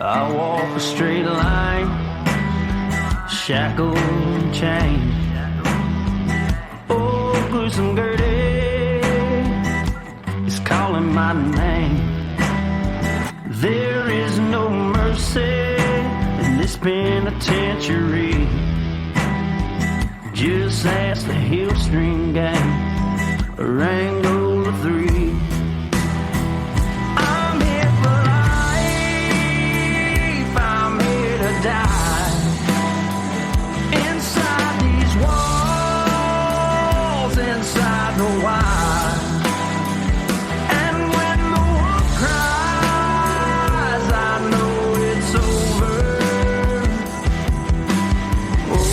I walk a straight line, shackled and chained. Oh, gruesome Gertie is calling my name. There is no mercy in this penitentiary. Just ask the Hill String Gang or Angola 3. I'm here for life, I'm here to die. Inside these walls, inside the wire. And when the wolf cries, I know it's over. Oh,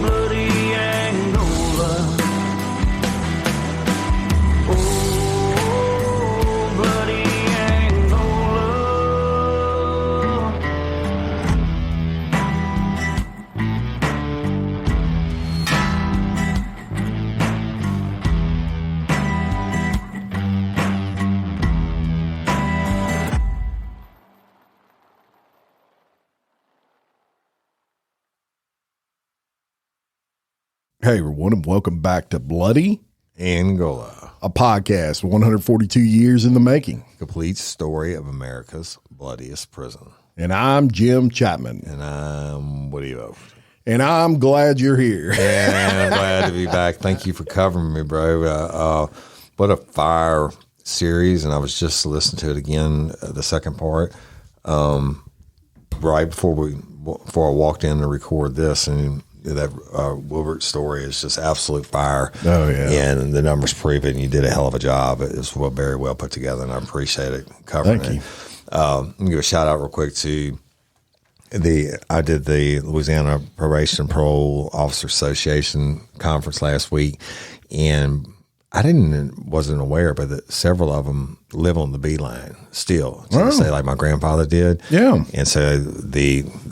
bloody Angola. Oh, bloody Angola. Hey, everyone, and welcome back to Bloody Angola, a podcast 142 years in the making. complete story of America's bloodiest prison. And I'm Jim Chapman. And I'm Woody Overton. And I'm glad you're here. And I'm glad to be back. Thank you for covering me, bro. What a fire series. And I was just listening to it again, the second part, right before I walked in to record this. And that Wilbert story is just absolute fire. Oh, yeah. And the numbers prove it, and you did a hell of a job. It was very well put together, and I appreciate it covering Thank it. Let me give a shout out real quick to I did the Louisiana Probation and Parole Officer Association conference last week, and I wasn't aware, but that several of them live on the B line still. So say like my grandfather did. Yeah. And so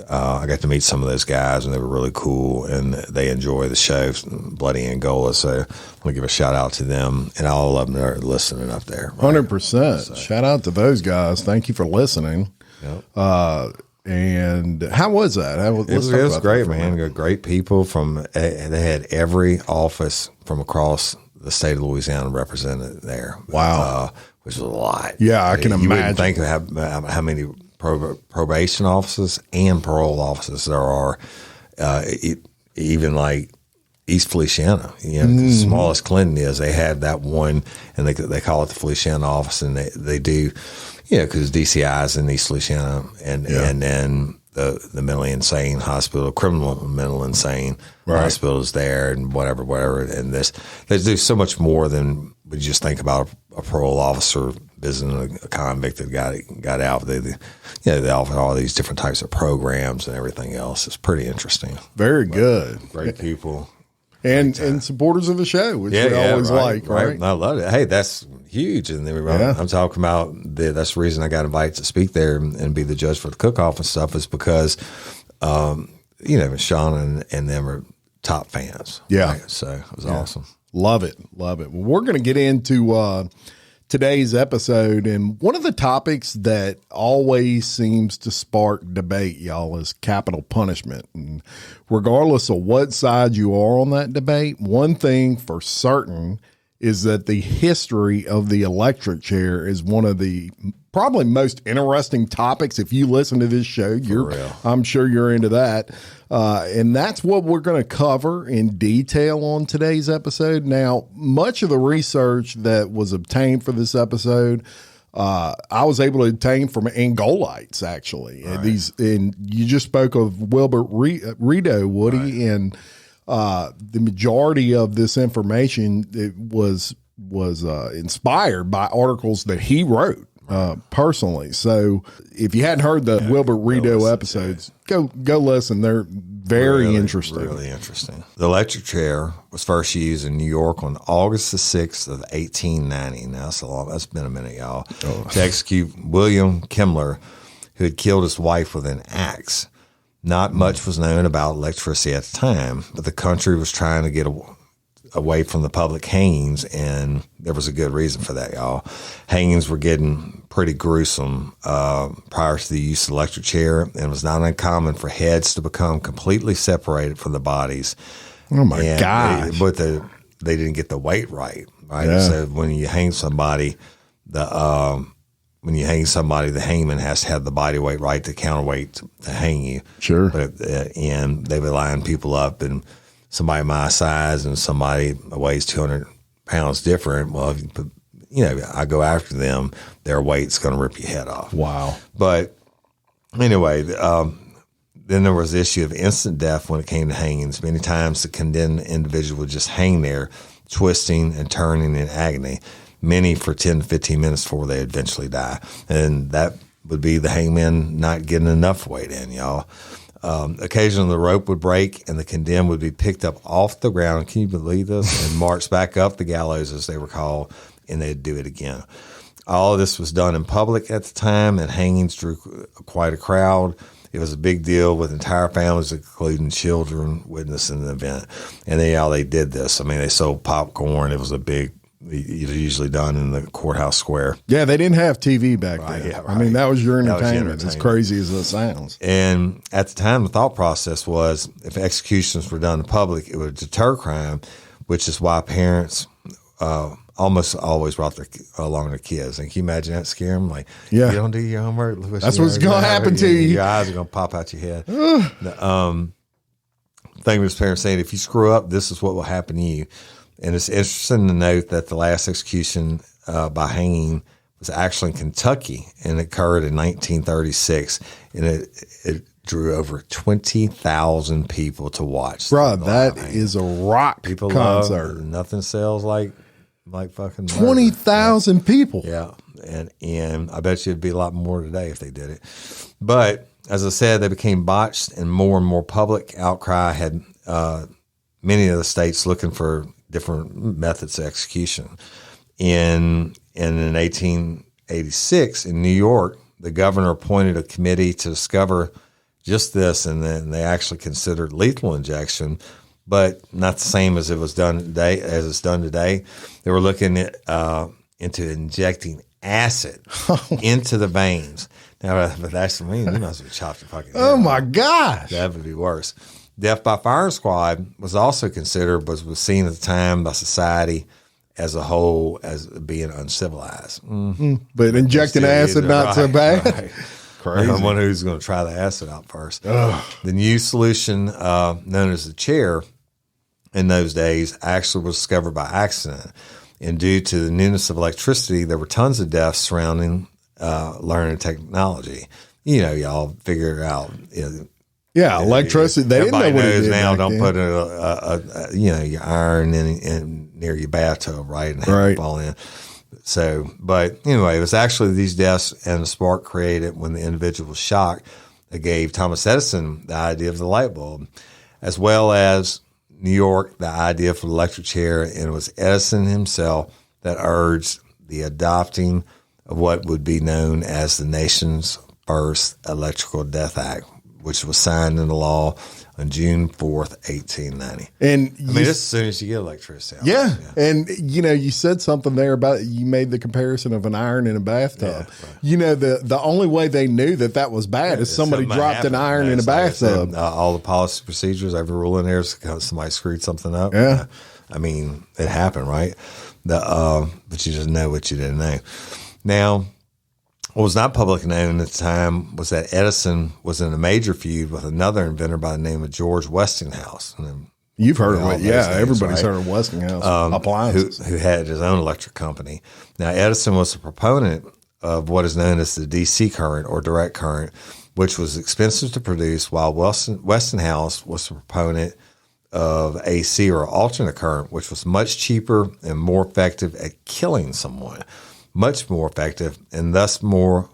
I got to meet some of those guys, and they were really cool, and they enjoy the show, Bloody Angola. So I'm going to give a shout out to them, and all of them are listening up there. Right? 100%. So. Shout out to those guys. Thank you for listening. Yep. And how was that? It was great, man. Great people they had every office from across the state of Louisiana represented there. Wow. Which is a lot. Yeah, I can imagine. You wouldn't think of how many probation offices and parole offices there are, even like East Feliciana, the smallest Clinton is. They had that one, and they call it the Feliciana office, and they do, because DCI is in East Feliciana, and then the mentally insane hospital, criminal mental insane hospital is there, and whatever. And they do so much more than we just think about a parole officer visiting a convict that got out. They offer all these different types of programs and everything else. It's pretty interesting. Very good. Great people. And supporters of the show, which we always like, right? I love it. Hey, that's huge. And I'm talking about that's the reason I got invited to speak there and be the judge for the cook-off and stuff, is because, Sean and them are top fans. Yeah. Right? So it was awesome. Love it. Love it. Well, we're going to get into today's episode. And one of the topics that always seems to spark debate, y'all, is capital punishment. And regardless of what side you are on that debate, one thing for certain is that the history of the electric chair is one of the probably most interesting topics. If you listen to this show, I'm sure you're into that. And that's what we're going to cover in detail on today's episode. Now, much of the research that was obtained for this episode, I was able to obtain from Angolites, actually. Right. And you just spoke of Wilbert Rodeo, Woody, and the majority of this information was inspired by articles that he wrote personally. So if you hadn't heard the Wilbert Rodeo episodes, go listen. They're very interesting. Really interesting. The electric chair was first used in New York on August the 6th of 1890. Now that's been a minute, y'all. To execute William Kemmler, who had killed his wife with an axe. Not much was known about electricity at the time, but the country was trying to get away from the public hangings, and there was a good reason for that, y'all. Hangings were getting pretty gruesome prior to the use of the electric chair, and it was not uncommon for heads to become completely separated from the bodies. Oh my gosh! But they didn't get the weight right. Yeah. So when you hang somebody, the hangman has to have the body weight right to counterweight to hang you. Sure. But and they would line people up, and somebody my size and somebody weighs 200 pounds different. Well, if you put, I go after them, their weight's going to rip your head off. Wow. But anyway, then there was the issue of instant death when it came to hangings. Many times the condemned individual would just hang there, twisting and turning in agony, many for 10 to 15 minutes before they eventually die. And that would be the hangman not getting enough weight in, y'all. Occasionally the rope would break and the condemned would be picked up off the ground. Can you believe this? And marched back up the gallows, as they were called, and they'd do it again. All of this was done in public at the time, and hangings drew quite a crowd. It was a big deal with entire families, including children, witnessing the event. And they did this. I mean, they sold popcorn. It was a big, usually done in the courthouse square. Yeah, they didn't have TV back then. Yeah, right. I mean, that was your entertainment, as crazy as it sounds. And at the time, the thought process was if executions were done in public, it would deter crime, which is why parents almost always brought along their kids. And can you imagine that scare them? Like, yeah, you don't do your homework. That's what's going to happen to you. Your eyes are going to pop out your head. The thing with his parents saying, if you screw up, this is what will happen to you. And it's interesting to note that the last execution by hanging was actually in Kentucky, and it occurred in 1936, and it drew over 20,000 people to watch. Bro, that is a rock concert. Nothing sells like fucking 20,000 people. Yeah, and I bet you it'd be a lot more today if they did it. But as I said, they became botched, and more public outcry had many of the states looking for different methods of execution. In 1886 in New York, the governor appointed a committee to discover just this, and then they actually considered lethal injection, but not the same as it's done today. They were looking at into injecting acid into the veins. Now, but that's for me. You might as well chop your fucking head Oh my off. gosh, That would be worse. Death by firing squad was also considered, but was seen at the time by society as a whole as being uncivilized. But injecting acid, not so bad. Right. Crazy. I wonder who's going to try the acid out first. The new solution, known as the chair, in those days actually was discovered by accident. And due to the newness of electricity, there were tons of deaths surrounding learning technology. Y'all figure it out. Yeah, electricity. They didn't know what it did now. Don't then. put your iron in near your bathtub, right, and have it fall in. So, but anyway, it was actually these deaths and the spark created when the individual was shocked that gave Thomas Edison the idea of the light bulb, as well as New York the idea for the electric chair, and it was Edison himself that urged the adopting of what would be known as the nation's first Electrical Death Act, which was signed into law on June 4th, 1890. And as soon as you get electricity. Yeah. And, you said something there about, you made the comparison of an iron in a bathtub. Yeah, right. The only way they knew that was bad is somebody dropped an iron in a bathtub. Said, all the policy procedures, every rule in there is because somebody screwed something up. Yeah. It happened, right? But you just know what you didn't know. Now, what was not publicly known at the time was that Edison was in a major feud with another inventor by the name of George Westinghouse. You've heard of it. Yeah, everybody's right? heard of Westinghouse appliances. Who had his own electric company. Now, Edison was a proponent of what is known as the DC current or direct current, which was expensive to produce, while Westinghouse was a proponent of AC or alternate current, which was much cheaper and more effective at killing someone. Much more effective and thus more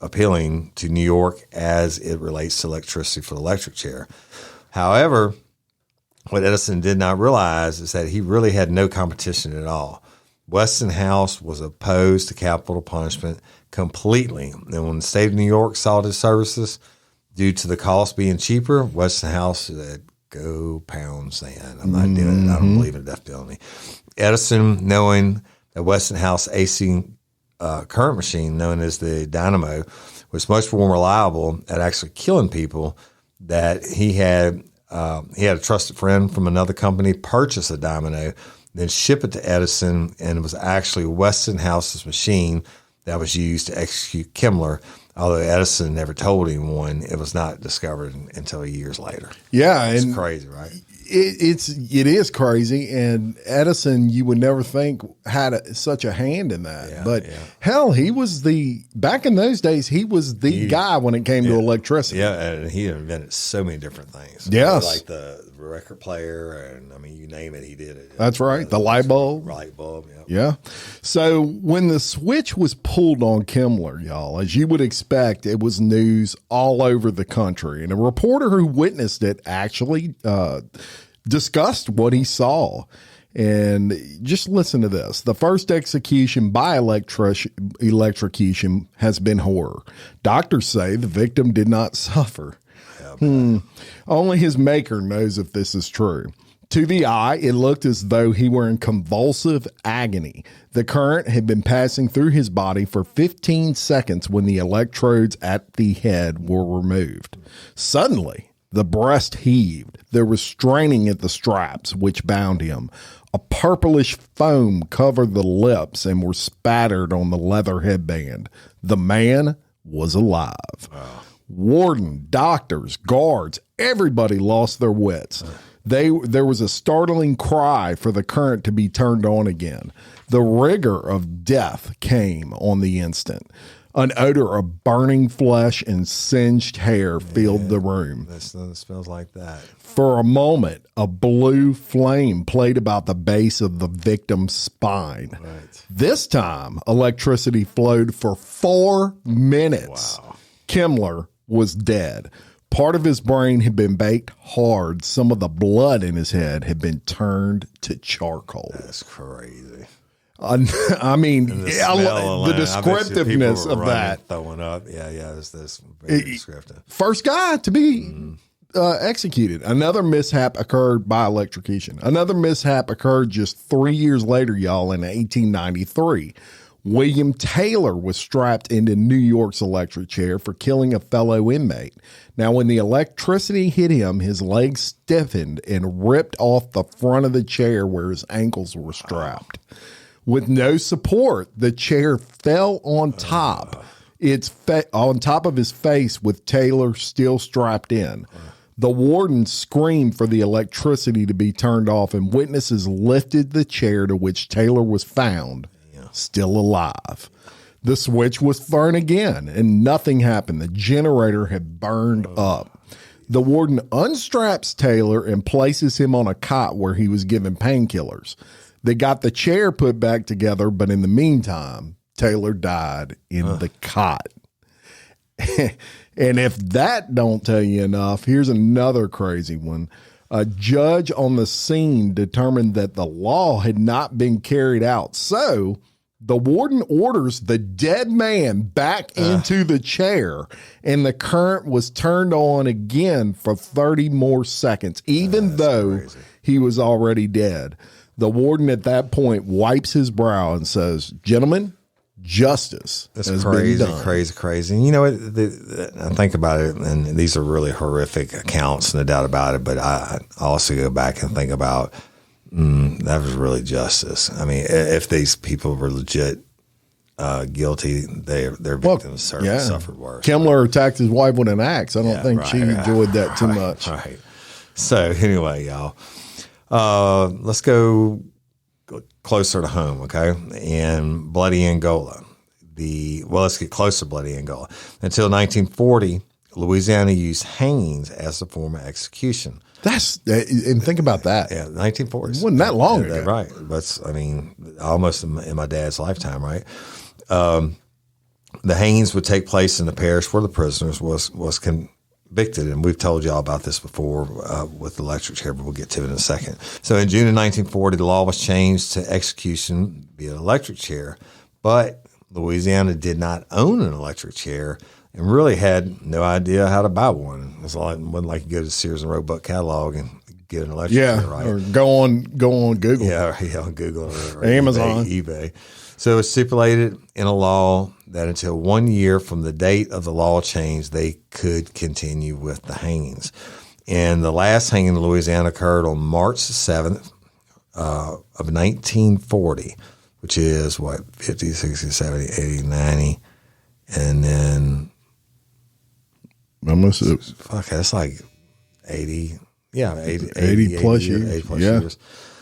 appealing to New York as it relates to electricity for the electric chair. However, what Edison did not realize is that he really had no competition at all. Westinghouse was opposed to capital punishment completely. And when the state of New York sought his services, due to the cost being cheaper, Westinghouse go pound sand. I'm not doing it. I don't believe in the death penalty. Edison, knowing that Westinghouse AC current machine, known as the dynamo, was much more reliable at actually killing people, that he had a trusted friend from another company purchase a dynamo, then ship it to Edison, and it was actually Westinghouse's machine that was used to execute Kemmler. Although Edison never told anyone, it was not discovered until years later. Yeah, it's crazy, right? It is crazy, and Edison, you would never think had such a hand in that. But hell, he was back in those days, he was the guy when it came to electricity. Yeah, and he invented so many different things. Yes. Like the record player, and I mean, you name it, he did it. That's right. The light bulb. Light bulb, Yeah. So when the switch was pulled on Kemmler, y'all, as you would expect, it was news all over the country. And a reporter who witnessed it actually discussed what he saw. And just listen to this. The first execution by electrocution has been horror. Doctors say the victim did not suffer. Only his maker knows if this is true. To the eye, it looked as though he were in convulsive agony. The current had been passing through his body for 15 seconds when the electrodes at the head were removed. Suddenly, the breast heaved. There was straining at the straps which bound him. A purplish foam covered the lips and were spattered on the leather headband. The man was alive. Wow. Warden, doctors, guards, everybody lost their wits. There was a startling cry for the current to be turned on again. The rigor of death came on the instant. An odor of burning flesh and singed hair filled the room. It smells like that. For a moment, a blue flame played about the base of the victim's spine. Right. This time, electricity flowed for 4 minutes. Wow. Kemmler was dead. Part of his brain had been baked hard. Some of the blood in his head had been turned to charcoal. That's crazy. I mean, the descriptiveness of that. Throwing up. Yeah, it's very descriptive. First guy to be executed. Another mishap occurred by electrocution. Another mishap occurred just 3 years later, y'all, in 1893. William Taylor was strapped into New York's electric chair for killing a fellow inmate. Now, when the electricity hit him, his legs stiffened and ripped off the front of the chair where his ankles were strapped. With no support, the chair fell on top. On top of his face with Taylor still strapped in. The warden screamed for the electricity to be turned off, and witnesses lifted the chair to which Taylor was found, still alive. The switch was thrown again, and nothing happened. The generator had burned up. The warden unstraps Taylor and places him on a cot where he was given painkillers. They got the chair put back together, but in the meantime, Taylor died in the cot. And if that don't tell you enough, here's another crazy one. A judge on the scene determined that the law had not been carried out. So the warden orders the dead man back into the chair, and the current was turned on again for 30 more seconds, even though he was already dead. The warden at that point wipes his brow and says, "Gentlemen, justice has been done." Crazy. And you know, I think about it, and these are really horrific accounts, no doubt about it, but I also go back and think about, that was really justice. I mean, if these people were legit guilty, their victims suffered worse. Kemmler attacked his wife with an axe. I don't think she enjoyed that too much. Right. So anyway, y'all, let's go closer to home, okay? In bloody Angola. Let's get close to bloody Angola. Until 1940, Louisiana used hangings as a form of execution. And think about that. Yeah, 1940s. It wasn't that long ago. Right. That's, almost in my dad's lifetime, right? The hangings would take place in the parish where the prisoners was convicted, and we've told you all about this before with the electric chair, but we'll get to it in a second. So in June of 1940, the law was changed to execution via electric chair, but Louisiana did not own an electric chair and really had no idea how to buy one. It wasn't like you go to Sears and Roebuck catalog and get an electric chair, right? Or go on Google. Yeah, on Google or Amazon. eBay. So it's stipulated in a law that until 1 year from the date of the law change, they could continue with the hangings. And the last hanging in Louisiana occurred on March 7th of 1940, which is what, 50, 60, 70, 80, 90, and then that's like 80. Yeah, 80 plus years. 80 plus years.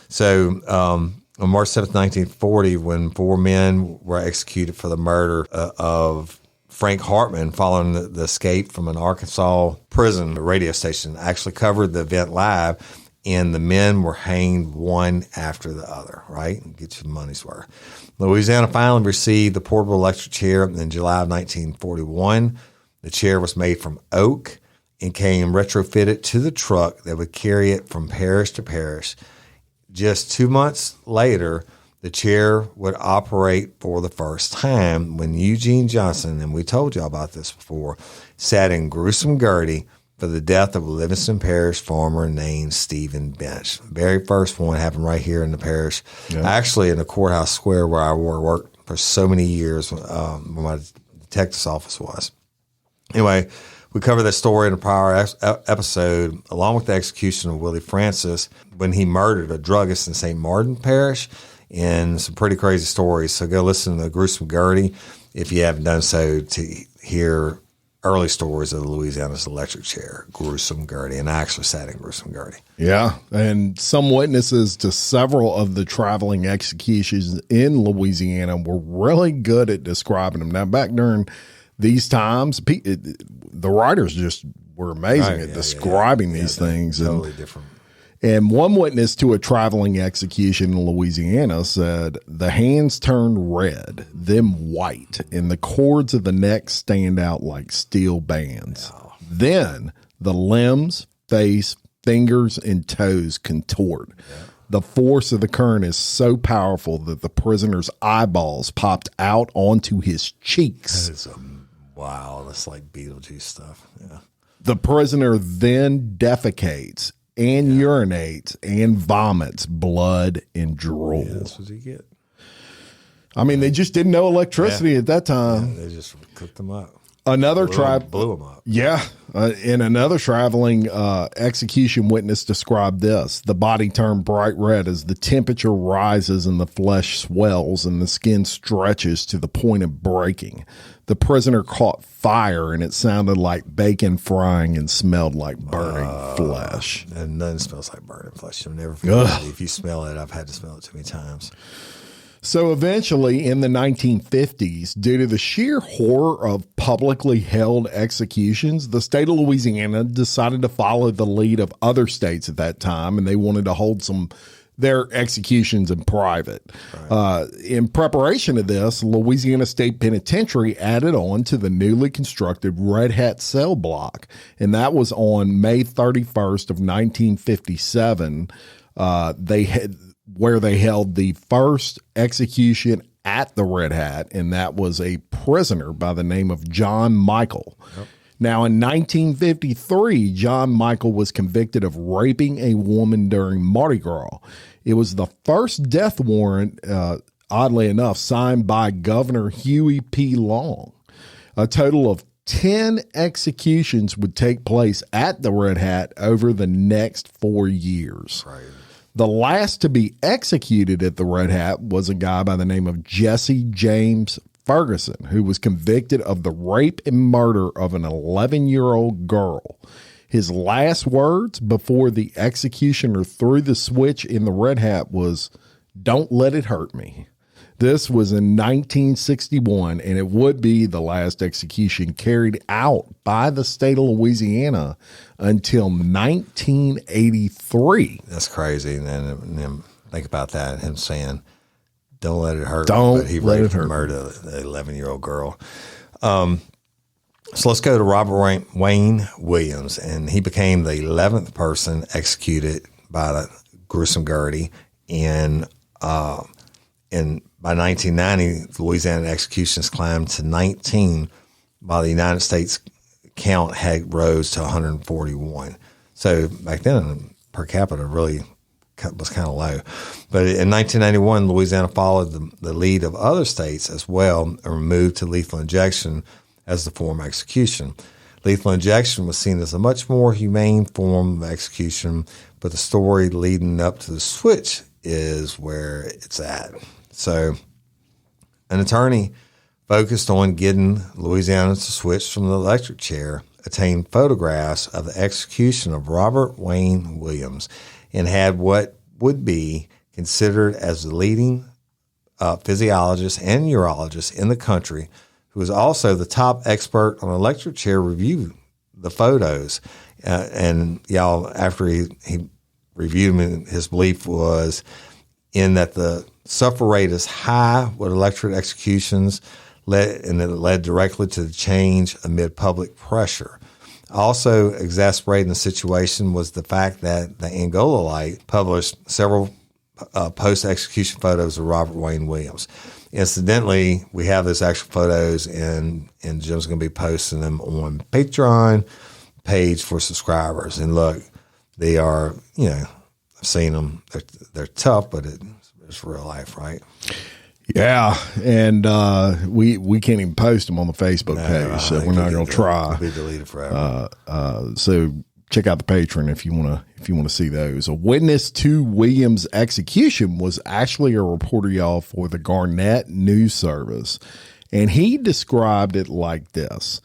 So on March 7th, 1940, when 4 men were executed for the murder of Frank Hartman following the escape from an Arkansas prison, the radio station actually covered the event live, and the men were hanged one after the other, right? Get your money's worth. Louisiana finally received the portable electric chair in July of 1941. The chair was made from oak and came retrofitted to the truck that would carry it from parish to parish. Just 2 months later, the chair would operate for the first time when Eugene Johnson, and we told y'all about this before, sat in gruesome gurney for the death of a Livingston Parish farmer named Stephen Bench. The very first one happened right here in the parish, actually in the courthouse square where I worked for so many years where my detective's office was. Anyway, we covered that story in a prior episode, along with the execution of Willie Francis when he murdered a druggist in St. Martin Parish, and some pretty crazy stories. So go listen to the Gruesome Gertie if you haven't done so to hear early stories of Louisiana's electric chair, Gruesome Gertie. And I actually sat in Gruesome Gertie. Yeah, and some witnesses to several of the traveling executions in Louisiana were really good at describing them. Now, back during these times, the writers just were amazing at describing these things. Totally different. And one witness to a traveling execution in Louisiana said, the hands turn red, then white, and the cords of the neck stand out like steel bands. Yeah. Then the limbs, face, fingers, and toes contort. Yeah. The force of the current is so powerful that the prisoner's eyeballs popped out onto his cheeks. That is wow, that's like Beetlejuice stuff. Yeah. The prisoner then defecates and urinates and vomits blood and drool. Yeah, that's what you get. I mean, they just didn't know electricity at that time. Yeah, they just cooked them up. Another blew them up. Yeah. And another traveling execution witness described this. The body turned bright red as the temperature rises and the flesh swells and the skin stretches to the point of breaking. The prisoner caught fire and it sounded like bacon frying and smelled like burning flesh. And nothing smells like burning flesh. You'll never forget it. If you smell it, I've had to smell it too many times. So eventually in the 1950s, due to the sheer horror of publicly held executions, the state of Louisiana decided to follow the lead of other states at that time, and they wanted to hold their executions in private. Right. In preparation of this, Louisiana State Penitentiary added on to the newly constructed Red Hat cell block, and that was on May 31st of 1957. Where they held the first execution at the Red Hat, and that was a prisoner by the name of John Michael. Yep. Now, in 1953, John Michael was convicted of raping a woman during Mardi Gras. It was the first death warrant, oddly enough, signed by Governor Huey P. Long. A total of 10 executions would take place at the Red Hat over the next 4 years. Right. The last to be executed at the Red Hat was a guy by the name of Jesse James Ferguson, who was convicted of the rape and murder of an 11-year-old girl. His last words before the executioner threw the switch in the Red Hat was, "Don't let it hurt me." This was in 1961, and it would be the last execution carried out by the state of Louisiana until 1983. That's crazy. And then think about that, him saying, "Don't let it hurt." But he raped and murdered an 11-year-old girl. So let's go to Robert Wayne Williams, and he became the 11th person executed by the gruesome Gertie. And by 1990, Louisiana executions climbed to 19, while the United States count had rose to 141. So back then, per capita really was kind of low. But in 1991, Louisiana followed the lead of other states as well and moved to lethal injection as the form of execution. Lethal injection was seen as a much more humane form of execution, but the story leading up to the switch is where it's at. So an attorney focused on getting Louisiana to switch from the electric chair obtained photographs of the execution of Robert Wayne Williams and had what would be considered as the leading physiologist and neurologist in the country, who was also the top expert on electric chair, review the photos. And y'all, after he reviewed them, his belief was in that the suffer rate is high with electric executions, and it led directly to the change amid public pressure. Also exacerbating the situation was the fact that the Angola Light published several post-execution photos of Robert Wayne Williams. Incidentally, we have those actual photos, and Jim's going to be posting them on Patreon page for subscribers. And look, they are, I've seen them. They're tough, but it's real life, right? Yeah, and we can't even post them on the Facebook page, so we're not going to try. It'll be deleted forever. So check out the Patreon if you want to see those. A witness to Williams' execution was actually a reporter, y'all, for the Garnett News Service, and he described it like this.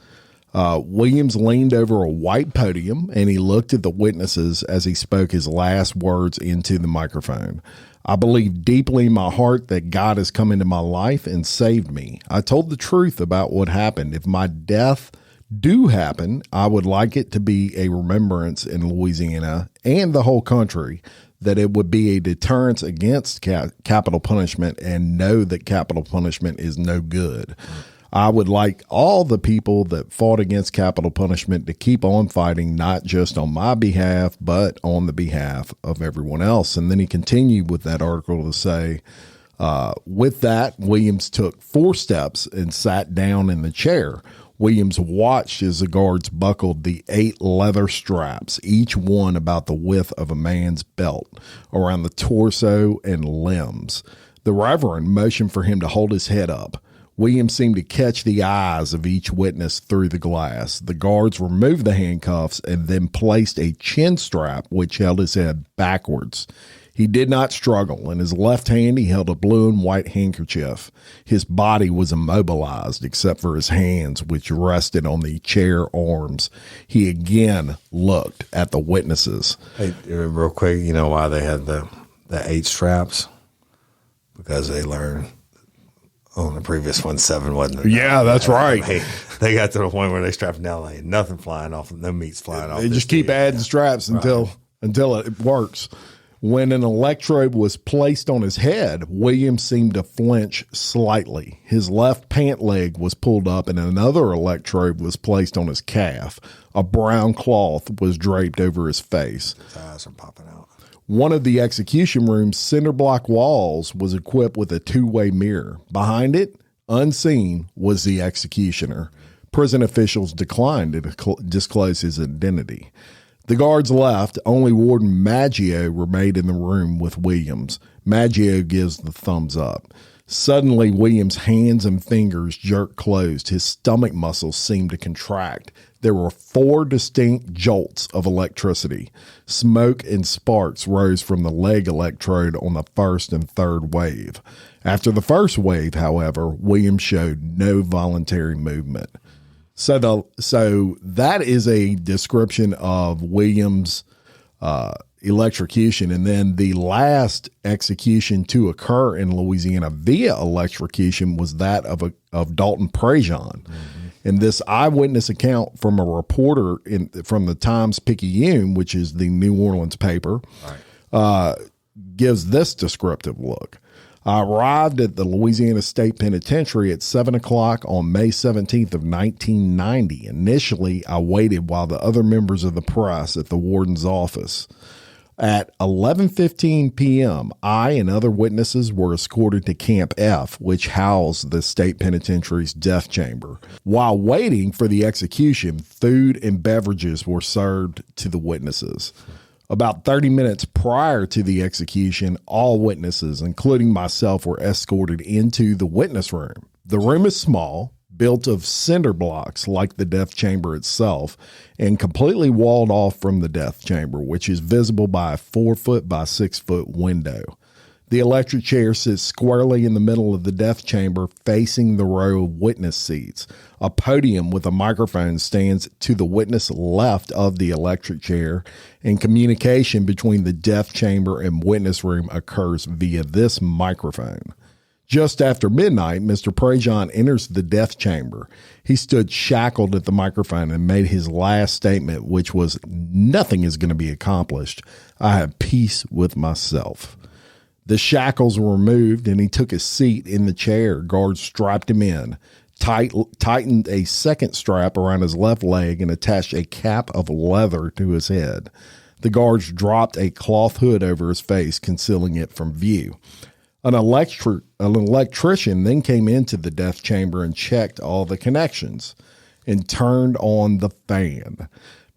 Williams leaned over a white podium and he looked at the witnesses as he spoke his last words into the microphone. I believe deeply in my heart that God has come into my life and saved me. I told the truth about what happened. If my death do happen, I would like it to be a remembrance in Louisiana and the whole country, that it would be a deterrence against capital punishment, and know that capital punishment is no good. I would like all the people that fought against capital punishment to keep on fighting, not just on my behalf, but on the behalf of everyone else. And then he continued with that article to say, with that, Williams took 4 steps and sat down in the chair. Williams watched as the guards buckled the 8 leather straps, each one about the width of a man's belt, around the torso and limbs. The Reverend motioned for him to hold his head up. Williams seemed to catch the eyes of each witness through the glass. The guards removed the handcuffs and then placed a chin strap which held his head backwards. He did not struggle. In his left hand, he held a blue and white handkerchief. His body was immobilized except for his hands, which rested on the chair arms. He again looked at the witnesses. Hey, real quick, you know why they had the 8 straps? Because they learned on the previous one, 7 wasn't it? Yeah, that's right. They got to the point where they strapped down, like nothing flying off, no meat's flying off. They just keep adding straps until it works. When an electrode was placed on his head, Williams seemed to flinch slightly. His left pant leg was pulled up and another electrode was placed on his calf. A brown cloth was draped over his face. His eyes are popping out. One of the execution room's cinder block walls was equipped with a 2-way mirror. Behind it, unseen, was the executioner. Prison officials declined to disclose his identity. The guards left. Only Warden Maggio remained in the room with Williams. Maggio gives the thumbs up. Suddenly, Williams' hands and fingers jerked closed. His stomach muscles seemed to contract. There were 4 distinct jolts of electricity. Smoke and sparks rose from the leg electrode on the first and third wave. After the first wave, however, Williams showed no voluntary movement. So that is a description of Williams' electrocution. And then the last execution to occur in Louisiana via electrocution was that of Dalton Prejean. Mm-hmm. And this eyewitness account from a reporter from the Times-Picayune, which is the New Orleans paper, gives this descriptive look. I arrived at the Louisiana State Penitentiary at 7 o'clock on May 17th of 1990. Initially, I waited while the other members of the press at the warden's office. At 11:15 p.m., I and other witnesses were escorted to Camp F, which housed the state penitentiary's death chamber. While waiting for the execution, food and beverages were served to the witnesses. About 30 minutes prior to the execution, all witnesses, including myself, were escorted into the witness room. The room is small, built of cinder blocks like the death chamber itself, and completely walled off from the death chamber, which is visible by a 4-foot by 6-foot window. The electric chair sits squarely in the middle of the death chamber, facing the row of witness seats. A podium with a microphone stands to the witness left of the electric chair, and communication between the death chamber and witness room occurs via this microphone. Just after midnight, Mr. Prejean enters the death chamber. He stood shackled at the microphone and made his last statement, which was, "Nothing is going to be accomplished. I have peace with myself." The shackles were removed, and he took a seat in the chair. Guards strapped him in, tightened a second strap around his left leg, and attached a cap of leather to his head. The guards dropped a cloth hood over his face, concealing it from view. An electrician then came into the death chamber and checked all the connections and turned on the fan.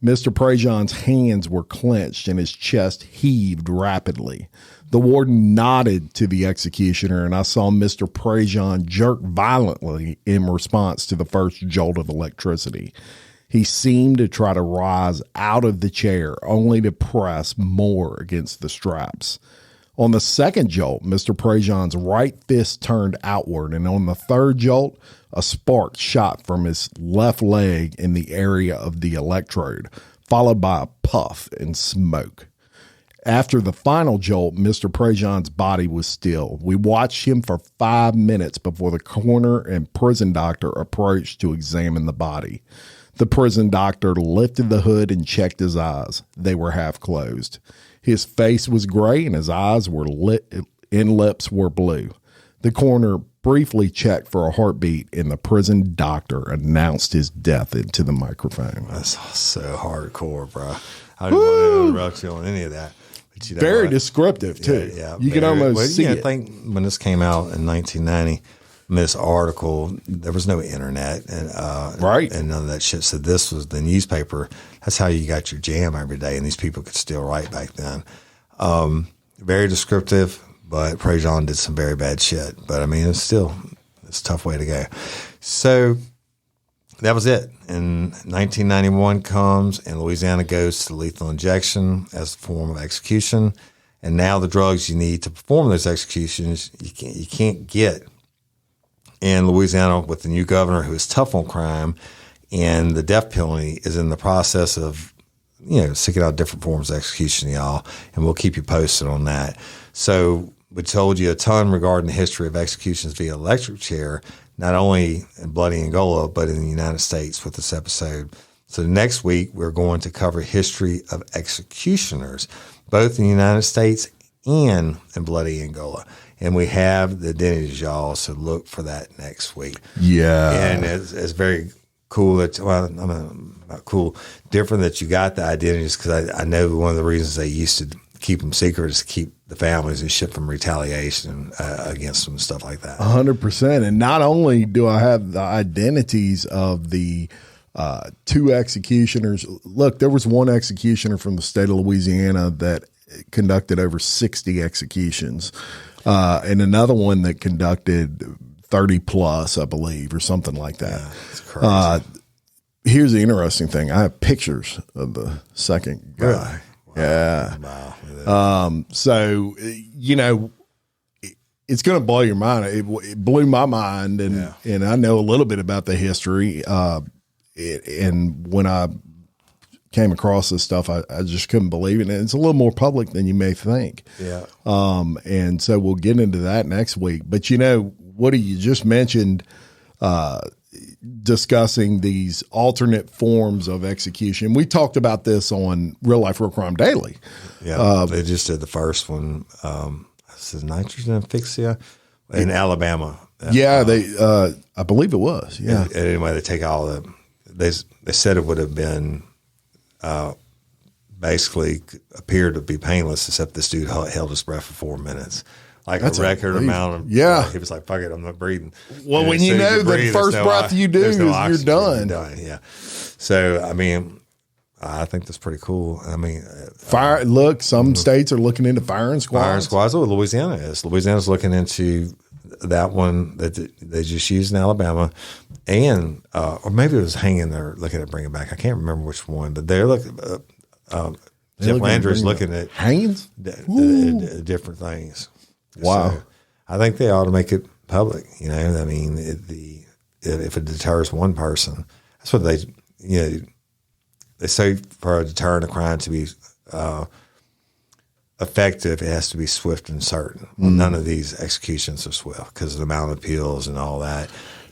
Mr. Prejean's hands were clenched and his chest heaved rapidly. The warden nodded to the executioner, and I saw Mr. Prejean jerk violently in response to the first jolt of electricity. He seemed to try to rise out of the chair, only to press more against the straps. On the second jolt, Mr. Prejean's right fist turned outward, and on the third jolt, a spark shot from his left leg in the area of the electrode, followed by a puff and smoke. After the final jolt, Mr. Prejean's body was still. We watched him for 5 minutes before the coroner and prison doctor approached to examine the body. The prison doctor lifted the hood and checked his eyes. They were half closed. His face was gray and his eyes were lit and lips were blue. The coroner briefly checked for a heartbeat, and the prison doctor announced his death into the microphone. That's so hardcore, bro. I didn't want to interrupt you on any of that. But you know Very what? descriptive, too. Yeah, you can almost see I it. think when this came out in 1990, this article, there was no internet and Right. and none of that shit. So this was the newspaper. That's how you got your jam every day, and these people could still write back then. Very descriptive, but Prejean did some very bad shit. But I mean, it's a tough way to go. So that was it. And 1991 comes, and Louisiana goes to lethal injection as a form of execution. And now the drugs you need to perform those executions, you can't get in Louisiana with the new governor who is tough on crime, and the death penalty is in the process of, seeking out different forms of execution, y'all, and we'll keep you posted on that. So we told you a ton regarding the history of executions via electric chair, not only in bloody Angola, but in the United States with this episode. So next week, we're going to cover history of executioners, both in the United States and in bloody Angola. And we have the identities, y'all, so look for that next week. Yeah. And it's very cool that, not cool, different that you got the identities, because I know one of the reasons they used to keep them secret is to keep the families and shit from retaliation against them and stuff like that. 100%. And not only do I have the identities of the two executioners. Look, there was one executioner from the state of Louisiana that conducted over 60 executions. And another one that conducted 30 plus, I believe, or something like that. Yeah, it's crazy. Here's the interesting thing. I have pictures of the second guy. Really? Wow. Yeah. Wow. So, it's going to blow your mind. It blew my mind. And I know a little bit about the history. And when I came across this stuff, I just couldn't believe it. And it's a little more public than you may think. Yeah. And so we'll get into that next week. But Woody, you just mentioned discussing these alternate forms of execution. We talked about this on Real Life Real Crime Daily. Yeah. They just did the first one. This is nitrogen asphyxia in Alabama. I believe it was. Yeah. And anyway, they take all they said it would have been basically appeared to be painless, except this dude held his breath for 4 minutes. Like that's a record amount of, he was like, fuck it, I'm not breathing. Well, when you know the first breath you do is you're done. Yeah. So, I mean, I think that's pretty cool. I mean, some states are looking into firing squads. firing squads. Oh, Louisiana is. Louisiana's looking into that one that they just used in Alabama, and or maybe it was hanging there looking at bringing back. I can't remember which one, but they're looking. Jeff Landry's looking at hangings, different things. Wow. So I think they ought to make it public. You know, I mean, if it deters one person, that's what they say for a deterrent of crime to be effective, it has to be swift and certain. Well, none of these executions are swift because of the amount of appeals and all that.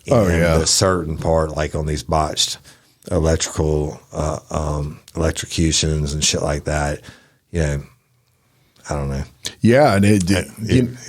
And the certain part, like on these botched electrocutions and shit like that, I don't know. Yeah, and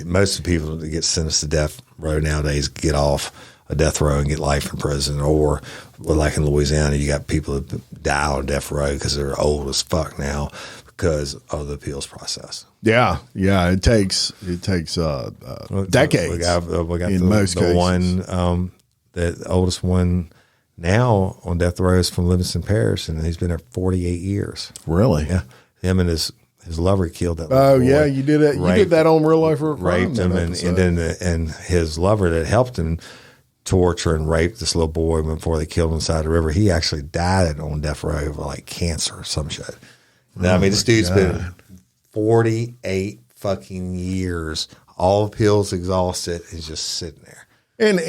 most of the people that get sentenced to death row nowadays get off a death row and get life in prison, or like in Louisiana, you got people that die on death row because they're old as fuck now because of the appeals process. Yeah, it takes decades. We got in most cases. One, the oldest one now on death row is from Livingston Parish, and he's been there 48 years. Really? Yeah, him and his lover killed that. Oh boy, yeah, you did it. You did that on Real Life for raped him, and his lover that helped him torture and rape this little boy before they killed him inside the river. He actually died on death row of like cancer or some shit. Now, I mean, this dude's been 48 fucking years, all appeals exhausted, is just sitting there. And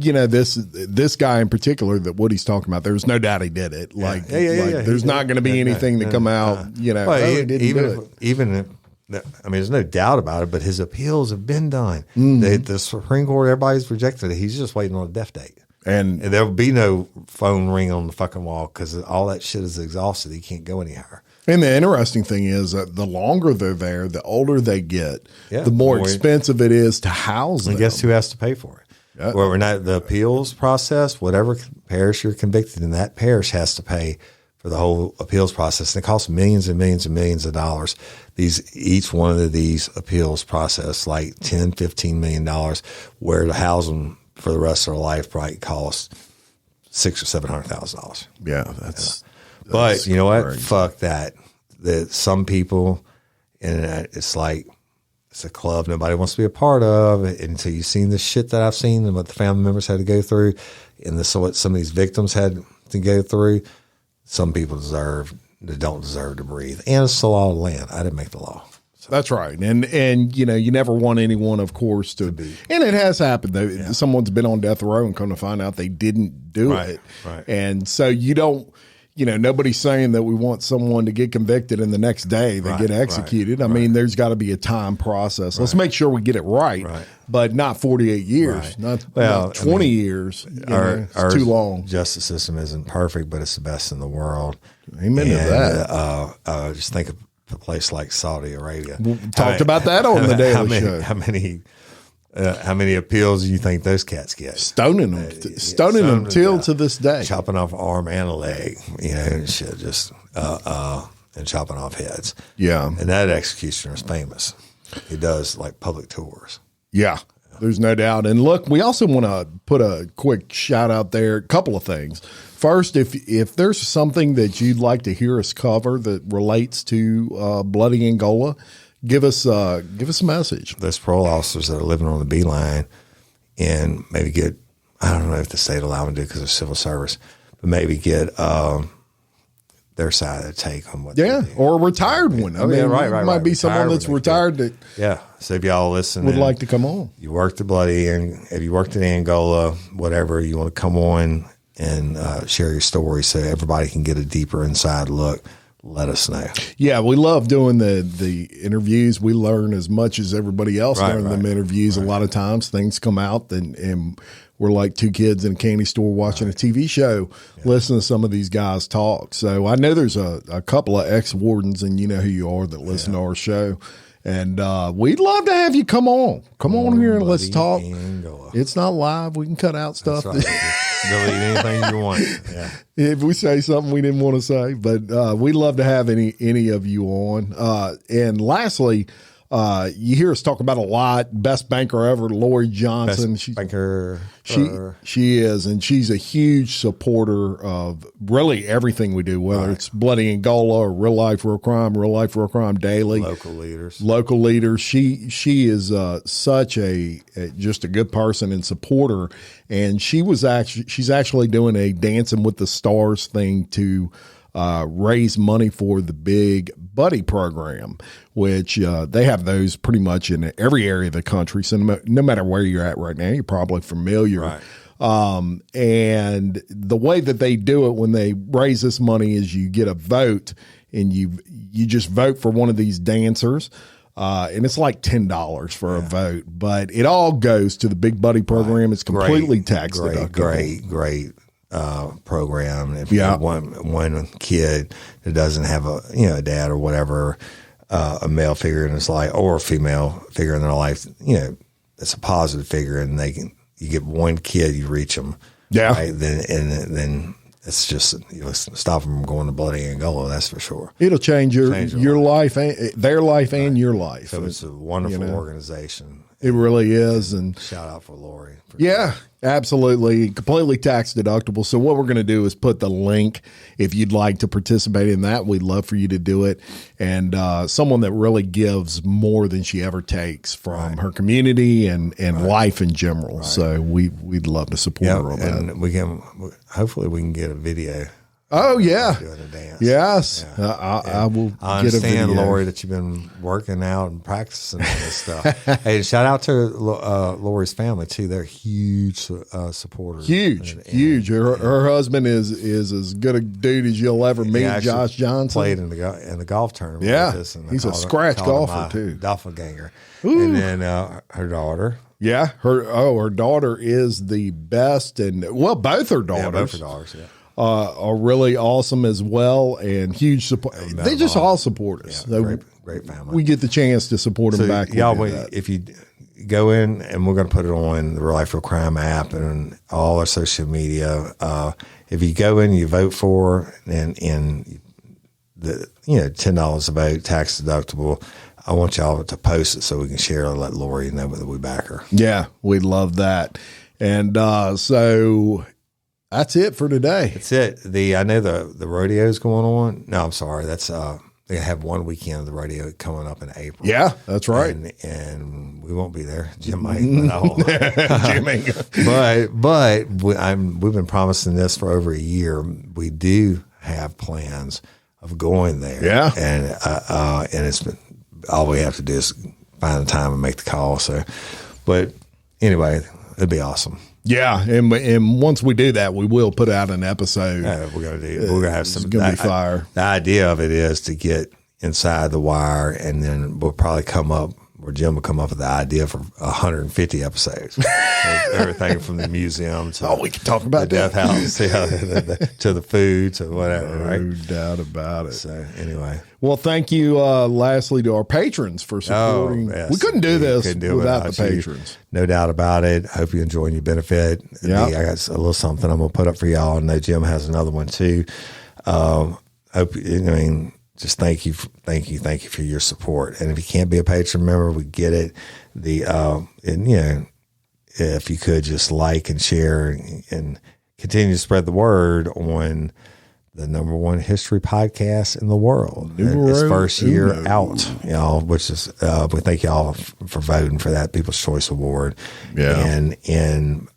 this guy in particular, that what he's talking about, there's no doubt he did it. There's not going to be anything to come out. He didn't do it. Even there's no doubt about it. But his appeals have been done. The Supreme Court, everybody's rejected it. He's just waiting on a death date, and there will be no phone ring on the fucking wall because all that shit is exhausted. He can't go any higher. And the interesting thing is that the longer they're there, the older they get, the more expensive it is to house them. And guess who has to pay for it? Yeah. Well, we're not the appeals process. Whatever parish you're convicted in, that parish has to pay for the whole appeals process. And it costs millions and millions and millions of dollars. Each one of these appeals process like $10, $15 million, where to house them for the rest of their life probably costs $600,000 or $700,000. Yeah, that's but you know what? crazy. Fuck that. That some people, and it's like, it's a club nobody wants to be a part of. And until you've seen the shit that I've seen and what the family members had to go through, and what some of these victims had to go through, some people don't deserve to breathe. And it's the law of the land. I didn't make the law. So. That's right. And you never want anyone, of course, to be. And it has happened, though. Yeah. Someone's been on death row and come to find out they didn't do it. Right. And so you don't, nobody's saying that we want someone to get convicted and the next day they get executed. I mean, there's got to be a time process. Let's make sure we get it right. But not 48 years, not 20 years. It's too long. Justice system isn't perfect, but it's the best in the world. Amen to that. Just think of a place like Saudi Arabia. We talked about that on the Daily Show. How many appeals do you think those cats get? Stoning them till to this day. Chopping off an arm and a leg, and shit, just and chopping off heads. Yeah. And that executioner is famous. He does like public tours. Yeah. There's no doubt. And look, we also want to put a quick shout out there, a couple of things. First, if there's something that you'd like to hear us cover that relates to Bloody Angola, give us a message. Those parole officers that are living on the beeline and maybe get, I don't know if the state allow them to do because of civil service, but maybe get their side of the take on what they do. Or a retired one. I mean, right. Might be someone that's retired that so if y'all listen would like to come on. You worked at Bloody, and if you worked in Angola, whatever, you want to come on and share your story so everybody can get a deeper inside look, let us know. Yeah, we love doing the interviews. We learn as much as everybody else learns them interviews. A lot of times things come out and we're like two kids in a candy store watching a TV show, listening to some of these guys talk. So I know there's a couple of ex-wardens, and you know who you are, that listen to our show. And we'd love to have you come on. Come on here and let's talk. Angola. It's not live. We can cut out stuff. That's right. Delete anything you want. Yeah. If we say something we didn't want to say. But we'd love to have any of you on. And lastly, You hear us talk about a lot. Best banker ever, Lori Johnson. Best banker. She is, and she's a huge supporter of really everything we do, whether it's Bloody Angola or Real Life Real Crime Daily, Local leaders. She is such a just a good person and supporter, and she's actually doing a Dancing with the Stars thing to raise money for the big Buddy program, which they have those pretty much in every area of the country. So no matter where you're at right now, you're probably familiar. Right. And the way that they do it when they raise this money is you get a vote, and you just vote for one of these dancers. And it's like $10 for a vote, but it all goes to the Big Buddy program. It's completely tax deductible. Great program. If you have one kid that doesn't have a dad or whatever, a male figure in his life or a female figure in their life, it's a positive figure, and you get one kid, you reach them, right? Then it's just stop them from going to Bloody Angola. That's for sure. It'll change your life, and their life, and your life. So it's a wonderful organization. It really is. And shout out for Lori. Absolutely. Completely tax deductible. So what we're going to do is put the link if you'd like to participate in that. We'd love for you to do it. And someone that really gives more than she ever takes from her community and life in general. So we'd love to support her on that. Hopefully we can get a video. Oh, yeah. Doing a dance. Yes. I will I get a understand, video. Lori, that you've been working out and practicing all this stuff. Hey, shout out to Lori's family, too. They're huge supporters. Huge. Her husband is as good a dude as you'll ever meet, Josh Johnson. Played in the golf tournament. Yeah. With us, and he's a scratch golfer, too. Doppelganger. Ooh. And then her daughter. Yeah. Her daughter is the best. And, well, both her daughters. Yeah, both her daughters, are really awesome as well, and huge support. They just all support us. Yeah, so great family. We get the chance to support them back. Y'all, if you go in, and we're going to put it on the Real Life Real Crime app and all our social media. If you go in, you vote for, and the $10 a vote, tax deductible. I want y'all to post it so we can share and let Lori know that we back her. Yeah, we'd love that. And so. That's it for today. That's it. I know the rodeo is going on. No, I'm sorry. That's they have one weekend of the rodeo coming up in April. Yeah, that's right. And we won't be there. Jim might. No. Jim ain't. But we've been promising this for over a year. We do have plans of going there. Yeah. And it's been, all we have to do is find the time and make the call. So, but anyway, it'd be awesome. Yeah, and once we do that, we will put out an episode. We're gonna have some. It's gonna be fire. The idea of it is to get inside the wire, and then we'll probably come up, or Jim will come up with the idea for 150 episodes. Everything from the museum to we can talk about the death house, to the food, to whatever. No right? doubt about it. So anyway, well, thank you. Lastly, to our patrons for supporting. Yes. We couldn't do this without the patrons. No doubt about it. Hope you enjoy and you benefit. Yeah, I got a little something I'm gonna put up for y'all. I know Jim has another one too. Just thank you for your support. And if you can't be a patron member, we get it. If you could just like and share and continue to spread the word on the #1 history podcast in the world. Its first year out, which is, we thank y'all for voting for that People's Choice Award. Yeah.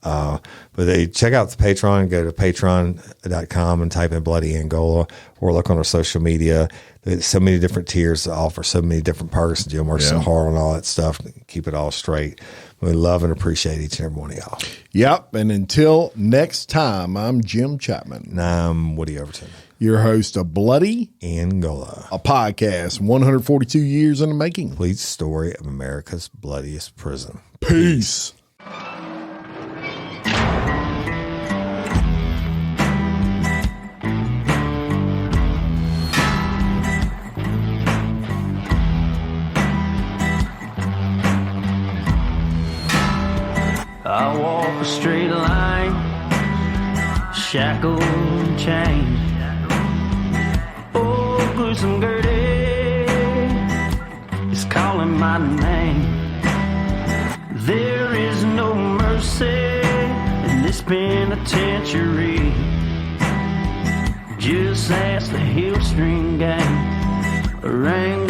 But they check out the Patreon, go to patreon.com and type in Bloody Angola, or look on our social media. There's so many different tiers to offer, so many different perks. Jim works so hard on all that stuff, keep it all straight. We love and appreciate each and every one of y'all. Yep. And until next time, I'm Jim Chapman. And I'm Woody Overton, your host of Bloody Angola, a podcast 142 years in the making. Complete story of America's bloodiest prison. Peace. I walk a straight line, shackled and chained. Oh, gruesome Gertie, it's called calling my name. There is no mercy in this penitentiary. Just ask the Hill String Gang or Angola.